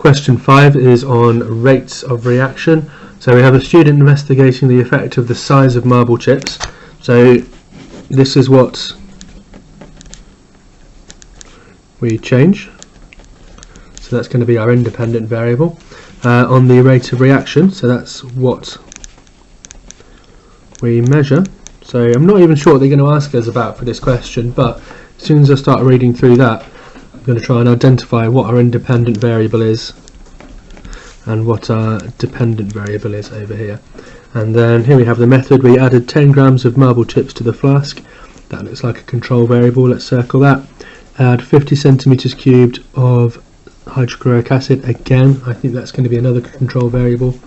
Question 5 is on rates of reaction. So we have a student investigating the effect of the size of marble chips. So this is what we change. So that's going to be our independent variable on the rate of reaction. So that's what we measure. So I'm not even sure what they're going to ask us about for this question, but as soon as I start reading through that, I'm going to try and identify what our independent variable is and what our dependent variable is over here. And then here we have the method. We added 10 grams of marble chips to the flask. That looks like a control variable. Let's circle that. Add 50 centimeters cubed of hydrochloric acid. Again, I think that's going to be another control variable.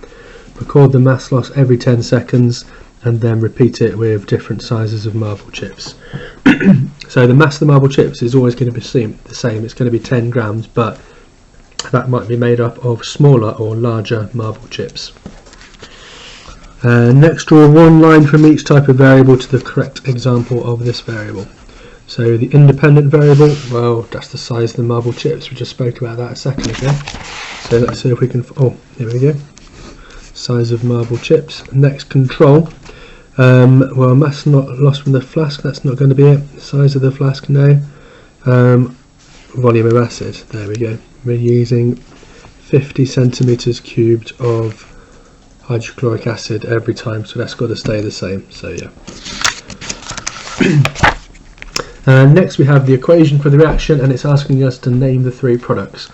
Record the mass loss every 10 seconds and then repeat it with different sizes of marble chips. So the mass of the marble chips is always going to be the same. It's going to be 10 grams, but that might be made up of smaller or larger marble chips. Next, draw one line from each type of variable to the correct example of this variable. So the independent variable, well, that's the size of the marble chips. We just spoke about that a second ago. So let's see if we can, oh, here we go. Size of marble chips. Next, control. Well, mass not lost from the flask, that's not going to be it. Size of the flask, no. Volume of acid, there we go. We're using 50 centimeters cubed of hydrochloric acid every time, so that's got to stay the same. So yeah. Next we have the equation for the reaction, and it's asking us to name the three products.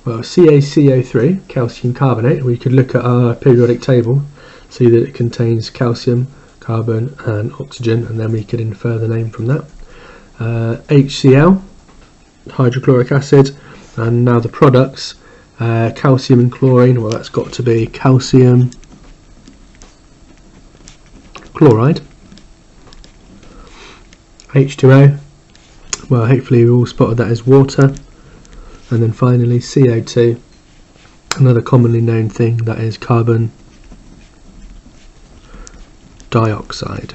Well, CaCO3, calcium carbonate, we could look at our periodic table, see that it contains calcium, carbon and oxygen, and then we could infer the name from that. HCl, hydrochloric acid, and now the products, calcium and chlorine. Well, that's got to be calcium chloride. H2O, well, hopefully we all spotted that as water. And then finally CO2, another commonly known thing, that is carbon dioxide.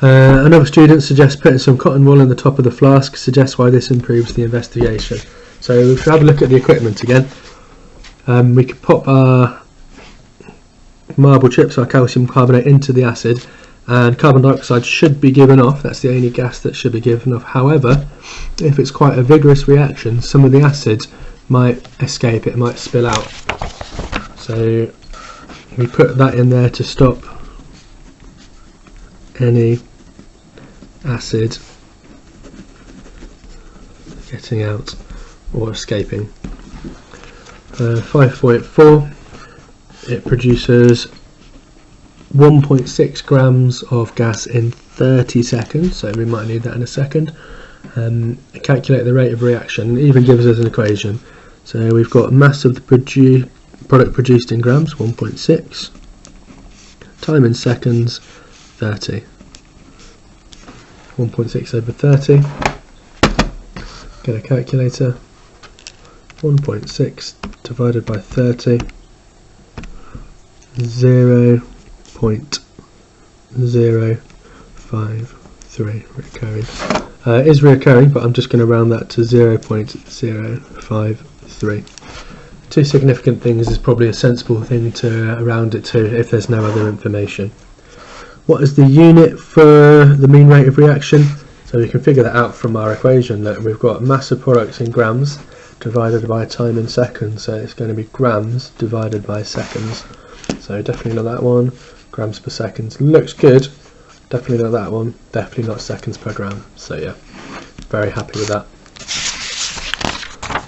Another student suggests putting some cotton wool in the top of the flask, suggests why this improves the investigation. So if we have a look at the equipment again, we could pop our marble chips, our calcium carbonate, into the acid, and carbon dioxide should be given off. That's the only gas that should be given off. However, if it's quite a vigorous reaction, some of the acid might escape, it might spill out. So we put that in there to stop any acid getting out or escaping. 5.4, it produces 1.6 grams of gas in 30 seconds, so we might need that in a second. Calculate the rate of reaction, and it even gives us an equation. So we've got mass of the product produced in grams, 1.6, time in seconds, 30. 1.6 over 30. Get a calculator. 1.6 divided by 30. 0.053 recurring. It is recurring, but I'm just going to round that to 0.053. Two significant things is probably a sensible thing to round it to if there's no other information. What is the unit for the mean rate of reaction? So we can figure that out from our equation. That we've got mass of products in grams divided by time in seconds, so it's going to be grams divided by seconds. So definitely not that one. Grams per second looks good. Definitely not that one. Definitely not seconds per gram. So yeah, very happy with that.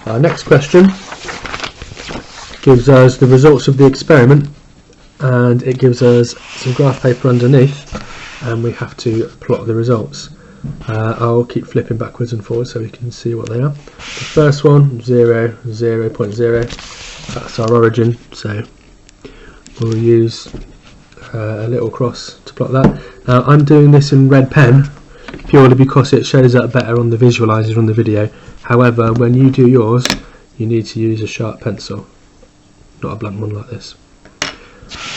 Our next question gives us the results of the experiment, and it gives us some graph paper underneath, and we have to plot the results. I'll keep flipping backwards and forwards so we can see what they are. The first one, 0, 0.0, that's our origin, so we'll use a little cross to plot that. Now I'm doing this in red pen purely because it shows up better on the visualizer on the video. However, when you do yours, you need to use a sharp pencil, not a blunt one like this.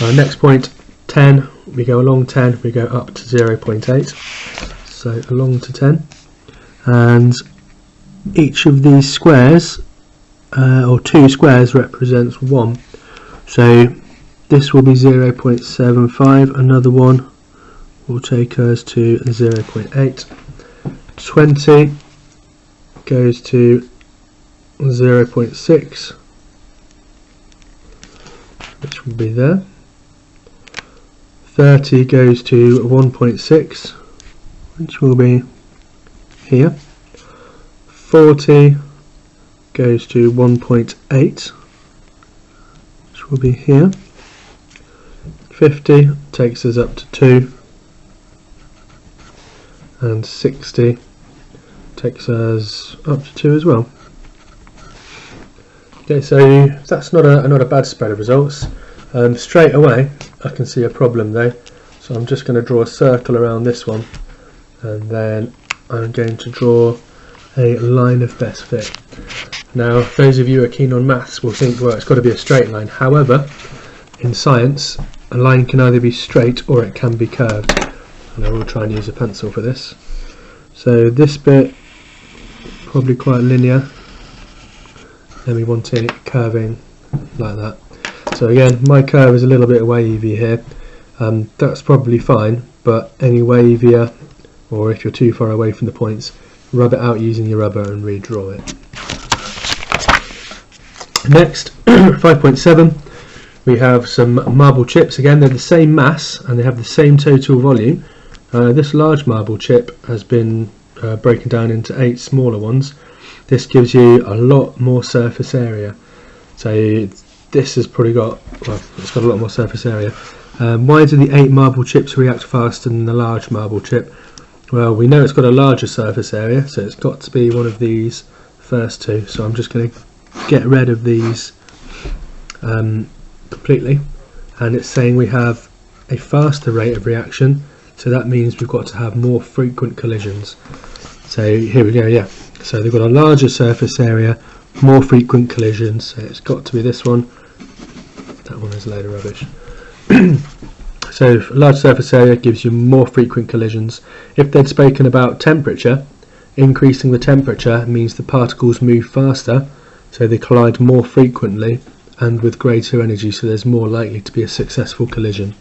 Next point, 10, we go along 10, we go up to 0.8, so along to 10, and each of these squares, or two squares, represents 1. So this will be 0.75, another one will take us to 0.8. 20 goes to 0.6, which will be there. 30 goes to 1.6, which will be here. 40 goes to 1.8, which will be here. 50 takes us up to 2, and 60 takes us up to 2 as well. Okay, so that's not a bad spread of results. Straight away I can see a problem though, so I'm just going to draw a circle around this one, and then I'm going to draw a line of best fit. Now those of you who are keen on maths will think, well, it's got to be a straight line. However, in science a line can either be straight or it can be curved, and I will try and use a pencil for this. So this bit probably quite linear, then we want it curving like that. So again, my curve is a little bit wavy here. That's probably fine, but any wavier, or if you're too far away from the points, rub it out using your rubber and redraw it. Next, 5.7, we have some marble chips. Again, they're the same mass and they have the same total volume. This large marble chip has been broken down into 8 smaller ones. This gives you a lot more surface area. So this has probably got, well, it's got a lot more surface area. Why do the 8 marble chips react faster than the large marble chip? Well, we know it's got a larger surface area, so it's got to be one of these first two. So I'm just going to get rid of these completely, and it's saying we have a faster rate of reaction, so that means we've got to have more frequent collisions. So here we go, yeah. So they've got a larger surface area, more frequent collisions, so it's got to be this one. That one is a load of rubbish. So a large surface area gives you more frequent collisions. If they'd spoken about temperature, increasing the temperature means the particles move faster, so they collide more frequently and with greater energy, so there's more likely to be a successful collision.